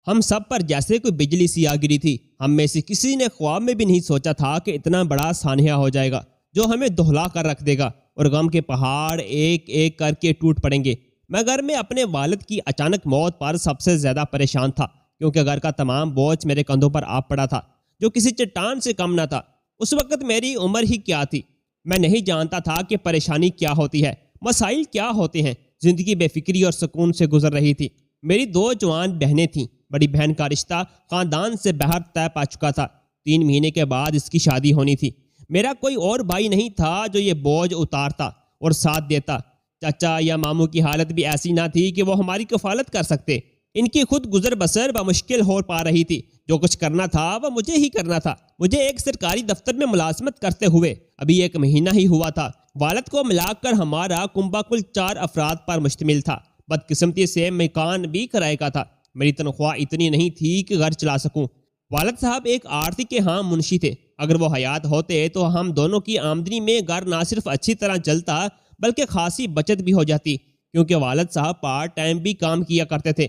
ہم سب پر جیسے کوئی بجلی سی آ گری تھی۔ ہم میں سے کسی نے خواب میں بھی نہیں سوچا تھا کہ اتنا بڑا سانحہ ہو جائے گا جو ہمیں دہلا کر رکھ دے گا اور غم کے پہاڑ ایک ایک کر کے ٹوٹ پڑیں گے۔ میں گھر میں اپنے والد کی اچانک موت پر سب سے زیادہ پریشان تھا، کیونکہ گھر کا تمام بوجھ میرے کندھوں پر آ پڑا تھا جو کسی چٹان سے کم نہ تھا۔ اس وقت میری عمر ہی کیا تھی، میں نہیں جانتا تھا کہ پریشانی کیا ہوتی ہے، مسائل کیا ہوتے ہیں۔ زندگی بے فکری اور سکون سے گزر رہی تھی۔ میری 2 جوان بہنیں تھیں۔ بڑی بہن کا رشتہ خاندان سے باہر طے پا چکا تھا، 3 مہینے کے بعد اس کی شادی ہونی تھی۔ میرا کوئی اور بھائی نہیں تھا جو یہ بوجھ اتارتا اور ساتھ دیتا۔ چاچا یا ماموں کی حالت بھی ایسی نہ تھی کہ وہ ہماری کفالت کر سکتے۔ ان کی خود گزر بسر بمشکل ہو پا رہی تھی۔ جو کچھ کرنا تھا وہ مجھے ہی کرنا تھا۔ مجھے ایک سرکاری دفتر میں ملازمت کرتے ہوئے ابھی 1 مہینہ ہی ہوا تھا۔ والد کو ملا کر ہمارا کنبہ کل 4 افراد پر مشتمل تھا۔ بدقسمتی سے مکان بھی کرائے کا تھا۔ میری تنخواہ اتنی نہیں تھی کہ گھر چلا سکوں۔ والد صاحب ایک آرتی کے منشی تھے۔ اگر وہ حیات ہوتے تو ہم دونوں کی آمدنی میں گھر نہ صرف اچھی طرح چلتا بلکہ خاصی بچت بھی ہو جاتی، کیونکہ والد صاحب پارٹ ٹائم بھی کام کیا کرتے تھے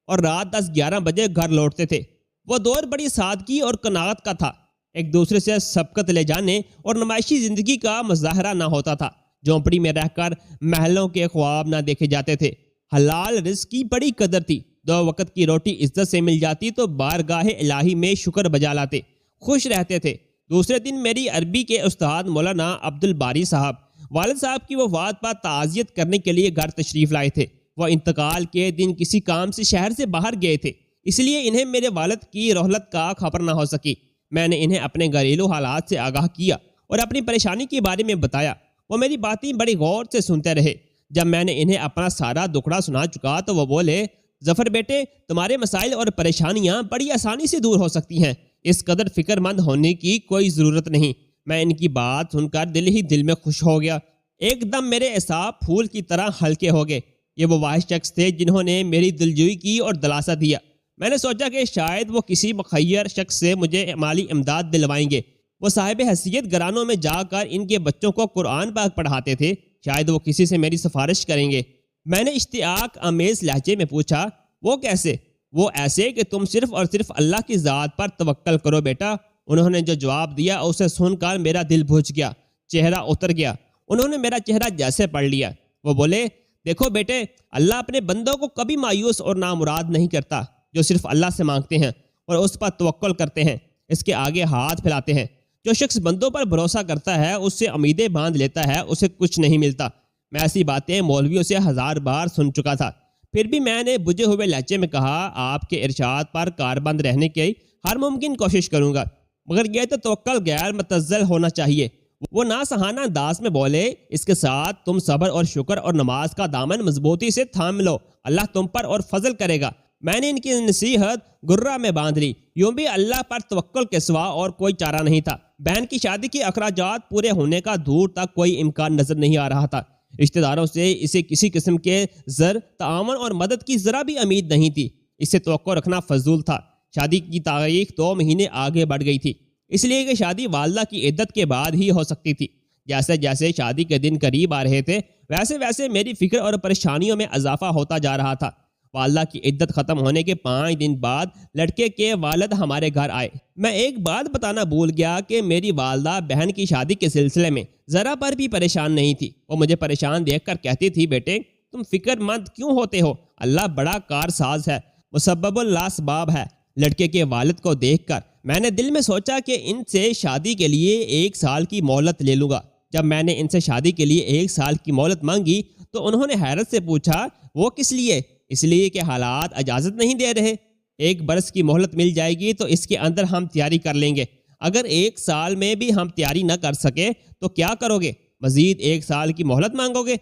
اور رات 10-11 بجے گھر لوٹتے تھے۔ وہ دور بڑی سادگی اور قناعت کا تھا۔ ایک دوسرے سے سبقت لے جانے اور نمائشی زندگی کا مظاہرہ نہ ہوتا تھا۔ جھونپڑی میں رہ کر محلوں کے خواب نہ دیکھے جاتے تھے۔ حلال رزق کی بڑی قدر تھی۔ 2 وقت کی روٹی عزت سے مل جاتی تو بارگاہ الہی میں شکر بجا لاتے، خوش رہتے تھے۔ دوسرے دن میری عربی کے استاد مولانا عبد الباری صاحب والد صاحب کی وفات پر تعزیت کرنے کے لیے گھر تشریف لائے تھے۔ وہ انتقال کے دن کسی کام سے شہر سے باہر گئے تھے، اس لیے انہیں میرے والد کی رحلت کا خبر نہ ہو سکی۔ میں نے انہیں اپنے گھریلو حالات سے آگاہ کیا اور اپنی پریشانی کے بارے میں بتایا۔ وہ میری باتیں بڑی غور سے سنتے رہے۔ جب میں نے انہیں اپنا سارا دکھڑا سنا چکا تو وہ بولے، ظفر بیٹے، تمہارے مسائل اور پریشانیاں بڑی آسانی سے دور ہو سکتی ہیں، اس قدر فکر مند ہونے کی کوئی ضرورت نہیں۔ میں ان کی بات سن کر دل ہی دل میں خوش ہو گیا۔ ایک دم میرے اعصاب پھول کی طرح ہلکے ہو گئے۔ یہ وہ واحد شخص تھے جنہوں نے میری دلجوئی کی اور دلاسا دیا۔ میں نے سوچا کہ شاید وہ کسی مخیر شخص سے مجھے مالی امداد دلوائیں گے۔ وہ صاحب حیثیت گھرانوں میں جا کر ان کے بچوں کو قرآن پاک پڑھاتے تھے، شاید وہ کسی سے میری سفارش کریں گے۔ میں نے اشتیاق آمیز لہجے میں پوچھا، وہ کیسے؟ وہ ایسے کہ تم صرف اور صرف اللہ کی ذات پر توکل کرو بیٹا۔ انہوں نے جو جواب دیا اسے سن کر میرا دل بجھ گیا، چہرہ اتر گیا۔ انہوں نے میرا چہرہ جیسے پڑھ لیا۔ وہ بولے، دیکھو بیٹے، اللہ اپنے بندوں کو کبھی مایوس اور نامراد نہیں کرتا۔ جو صرف اللہ سے مانگتے ہیں اور اس پر توکل کرتے ہیں، اس کے آگے ہاتھ پھیلاتے ہیں۔ جو شخص بندوں پر بھروسہ کرتا ہے، اس سے امیدیں باندھ لیتا ہے، اسے کچھ نہیں ملتا۔ میں ایسی باتیں مولویوں سے 1000 بار سن چکا تھا، پھر بھی میں نے بجھے ہوئے لہجے میں کہا، آپ کے ارشاد پر کاربند رہنے کی ہر ممکن کوشش کروں گا، مگر یہ تو توکل غیر متزل ہونا چاہیے۔ وہ ناسہانہ انداز میں بولے، اس کے ساتھ تم صبر اور شکر اور نماز کا دامن مضبوطی سے تھام لو، اللہ تم پر اور فضل کرے گا۔ میں نے ان کی نصیحت گرہ میں باندھ لی۔ یوں بھی اللہ پر توکل کے سوا اور کوئی چارہ نہیں تھا۔ بہن کی شادی کے اخراجات پورے ہونے کا دور تک کوئی امکان نظر نہیں آ رہا تھا۔ رشتہ داروں سے اسے کسی قسم کے زر تعاون اور مدد کی ذرا بھی امید نہیں تھی۔ اس سے توقع رکھنا فضول تھا۔ شادی کی تاریخ 2 مہینے آگے بڑھ گئی تھی، اس لیے کہ شادی والدہ کی عدت کے بعد ہی ہو سکتی تھی۔ جیسے جیسے شادی کے دن قریب آ رہے تھے، ویسے ویسے میری فکر اور پریشانیوں میں اضافہ ہوتا جا رہا تھا۔ والدہ کی عدت ختم ہونے کے 5 دن بعد لڑکے کے والد ہمارے گھر آئے۔ میں ایک بات بتانا بھول گیا کہ میری والدہ بہن کی شادی کے سلسلے میں ذرا پر بھی پریشان نہیں تھی۔ وہ مجھے پریشان دیکھ کر کہتی تھی، بیٹے تم فکر مند کیوں ہوتے ہو؟ اللہ بڑا کارساز ہے، مسبب الاسباب ہے۔ لڑکے کے والد کو دیکھ کر میں نے دل میں سوچا کہ ان سے شادی کے لیے 1 سال کی مہلت لے لوں گا۔ جب میں نے ان سے شادی کے لیے 1 سال کی مہلت مانگی تو انہوں نے حیرت سے پوچھا، وہ کس لیے؟ اس لیے کہ حالات اجازت نہیں دے رہے۔ 1 برس کی مہلت مل جائے گی تو اس کے اندر ہم تیاری کر لیں گے۔ اگر 1 سال میں بھی ہم تیاری نہ کر سکے تو کیا کرو گے؟ مزید 1 سال کی مہلت مانگو گے؟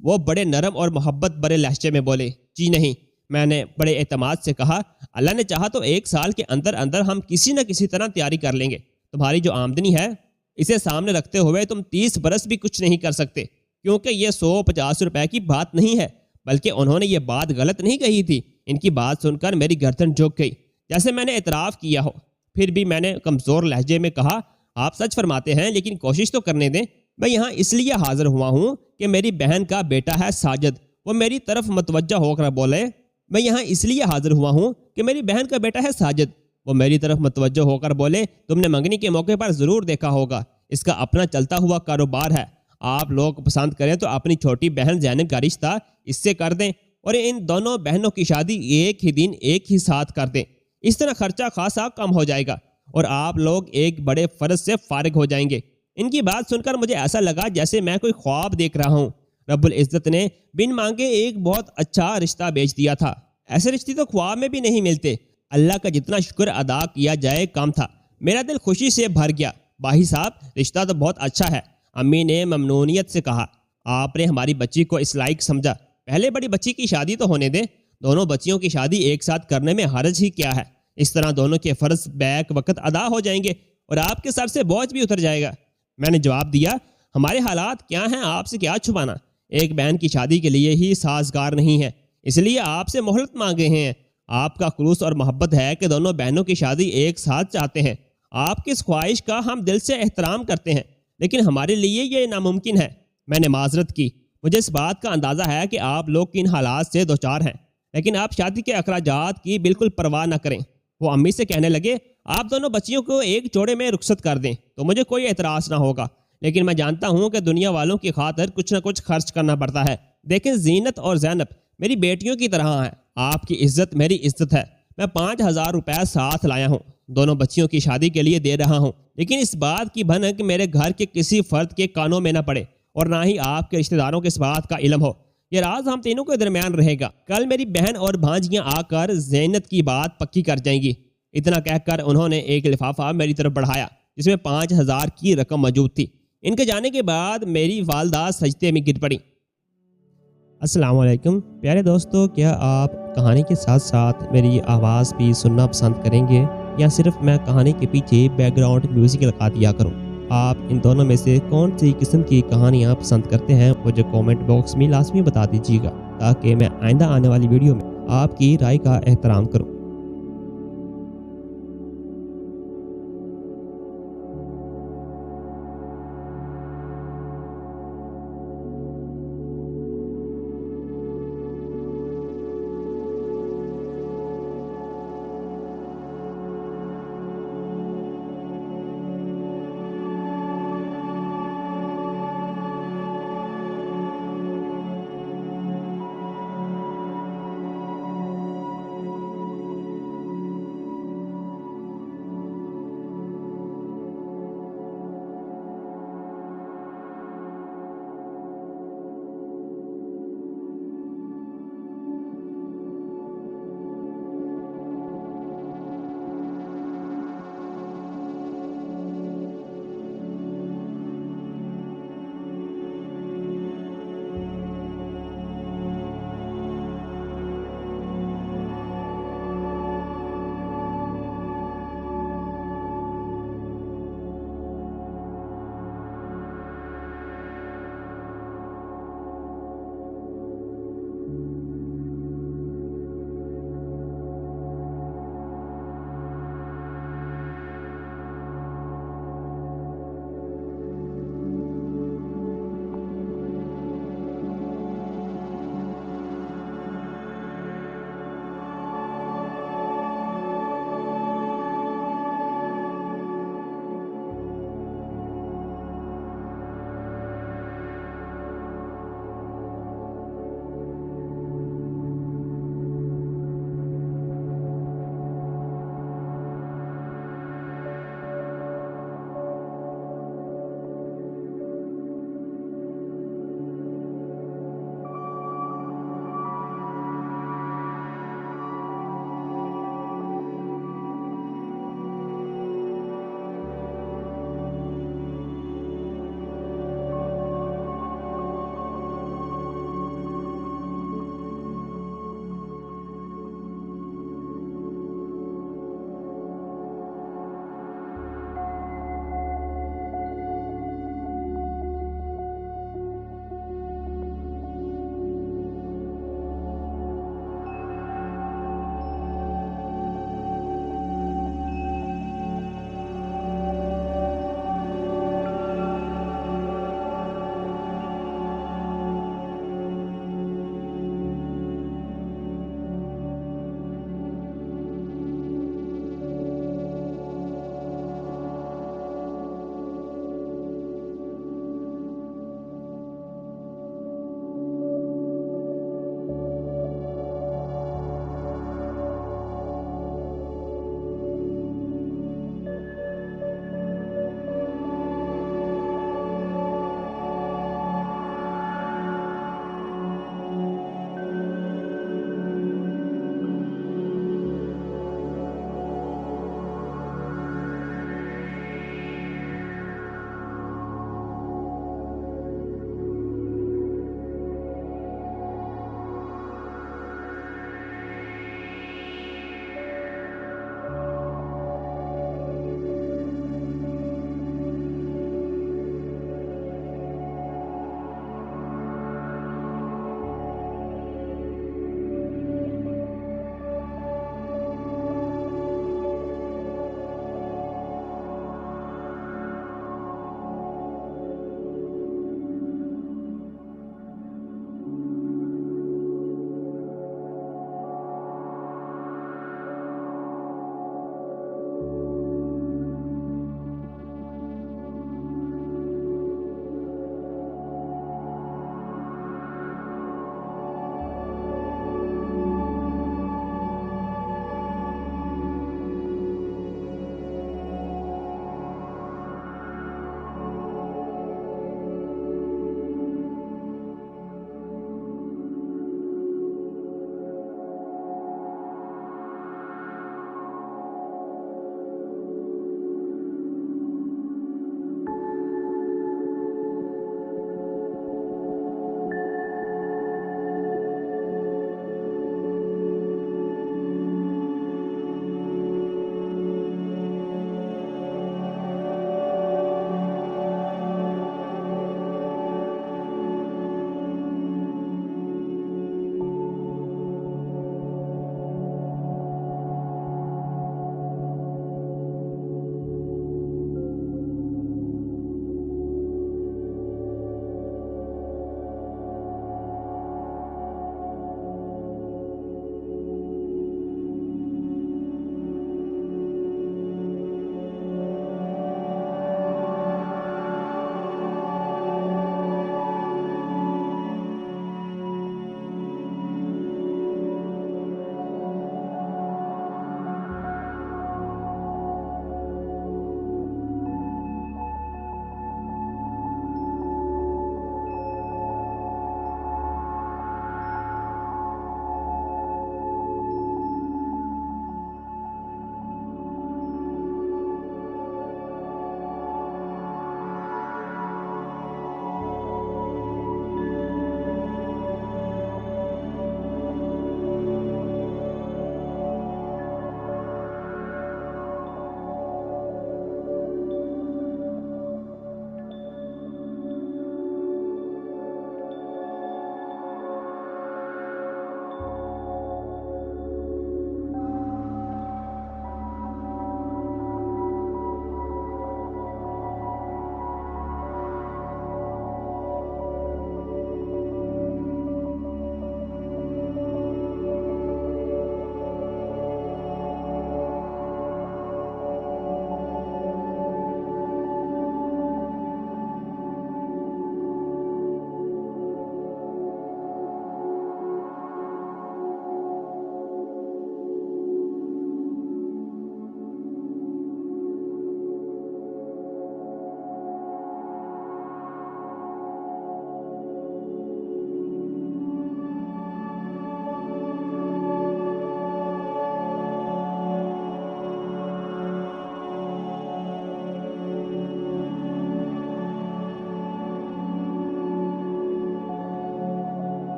وہ بڑے نرم اور محبت برے لہجے میں بولے، جی نہیں۔ میں نے بڑے اعتماد سے کہا، اللہ نے چاہا تو 1 سال کے اندر اندر ہم کسی نہ کسی طرح تیاری کر لیں گے۔ تمہاری جو آمدنی ہے اسے سامنے رکھتے ہوئے تم 30 برس بھی کچھ نہیں کر سکتے، کیونکہ یہ 150 روپے کی بات نہیں ہے۔ بلکہ انہوں نے یہ بات غلط نہیں کہی تھی۔ ان کی بات سن کر میری گردن جھک گئی، جیسے میں نے اعتراف کیا ہو۔ پھر بھی میں نے کمزور لہجے میں کہا، آپ سچ فرماتے ہیں، لیکن کوشش تو کرنے دیں۔ میں یہاں اس لیے حاضر ہوا ہوں کہ میری بہن کا بیٹا ہے ساجد۔ وہ میری طرف متوجہ ہو کر بولے، میں یہاں اس لیے حاضر ہوا ہوں کہ میری بہن کا بیٹا ہے ساجد، وہ میری طرف متوجہ ہو کر بولے، تم نے منگنی کے موقع پر ضرور دیکھا ہوگا، اس کا اپنا چلتا ہوا کاروبار ہے، آپ لوگ پسند کریں تو اپنی چھوٹی بہن زینب کا رشتہ اس سے کر دیں اور ان دونوں بہنوں کی شادی ایک ہی دن ایک ہی ساتھ کر دیں، اس طرح خرچہ خاصا کم ہو جائے گا اور آپ لوگ ایک بڑے فرض سے فارغ ہو جائیں گے۔ ان کی بات سن کر مجھے ایسا لگا جیسے میں کوئی خواب دیکھ رہا ہوں۔ رب العزت نے بن مانگے ایک بہت اچھا رشتہ بیچ دیا تھا۔ ایسے رشتے تو خواب میں بھی نہیں ملتے۔ اللہ کا جتنا شکر ادا کیا جائے کم تھا۔ میرا دل خوشی سے بھر گیا۔ باہی صاحب، رشتہ تو بہت اچھا ہے، امی نے ممنونیت سے کہا۔ آپ نے ہماری بچی کو اس لائق سمجھا۔ پہلے بڑی بچی کی شادی تو ہونے دیں، دونوں بچیوں کی شادی ایک ساتھ کرنے میں حرج ہی کیا ہے؟ اس طرح دونوں کے فرض بیک وقت ادا ہو جائیں گے اور آپ کے سر سے بوجھ بھی اتر جائے گا۔ میں نے جواب دیا، ہمارے حالات کیا ہیں، آپ سے کیا چھپانا؟ ایک بہن کی شادی کے لیے ہی سازگار نہیں ہے، اس لیے آپ سے مہلت مانگے ہیں۔ آپ کا خلوص اور محبت ہے کہ دونوں بہنوں کی شادی ایک ساتھ چاہتے ہیں۔ آپ کی اس خواہش کا ہم دل سے احترام کرتے ہیں، لیکن ہمارے لیے یہ ناممکن ہے۔ میں نے معذرت کی۔ مجھے اس بات کا اندازہ ہے کہ آپ لوگ کن حالات سے دوچار ہیں، لیکن آپ شادی کے اخراجات کی بالکل پرواہ نہ کریں۔ وہ امی سے کہنے لگے، آپ دونوں بچیوں کو ایک جوڑے میں رخصت کر دیں تو مجھے کوئی اعتراض نہ ہوگا، لیکن میں جانتا ہوں کہ دنیا والوں کی خاطر کچھ نہ کچھ خرچ کرنا پڑتا ہے۔ دیکھیں، زینت اور زینب میری بیٹیوں کی طرح ہیں، آپ کی عزت میری عزت ہے۔ میں 5,000 روپے ساتھ لایا ہوں، دونوں بچیوں کی شادی کے لیے دے رہا ہوں، لیکن اس بات کی بھنک میرے گھر کے کسی فرد کے کانوں میں نہ پڑے اور نہ ہی آپ کے رشتہ داروں کے اس بات کا علم ہو۔ یہ راز ہم تینوں کے درمیان رہے گا۔ کل میری بہن اور بھانجیاں آ کر زینت کی بات پکی کر جائیں گی۔ اتنا کہہ کر انہوں نے ایک لفافہ میری طرف بڑھایا جس میں 5,000 کی رقم موجود تھی۔ ان کے جانے کے بعد میری والدہ سجدے میں گر پڑی۔ السلام علیکم پیارے دوستو، کیا آپ کہانی کے ساتھ ساتھ میری آواز بھی سننا پسند کریں گے یا صرف میں کہانی کے پیچھے بیک گراؤنڈ میوزک لگا دیا کروں؟ آپ ان دونوں میں سے کون سی قسم کی کہانیاں پسند کرتے ہیں مجھے کومنٹ باکس میں لازمی بتا دیجیے گا تاکہ میں آئندہ آنے والی ویڈیو میں آپ کی رائے کا احترام کروں۔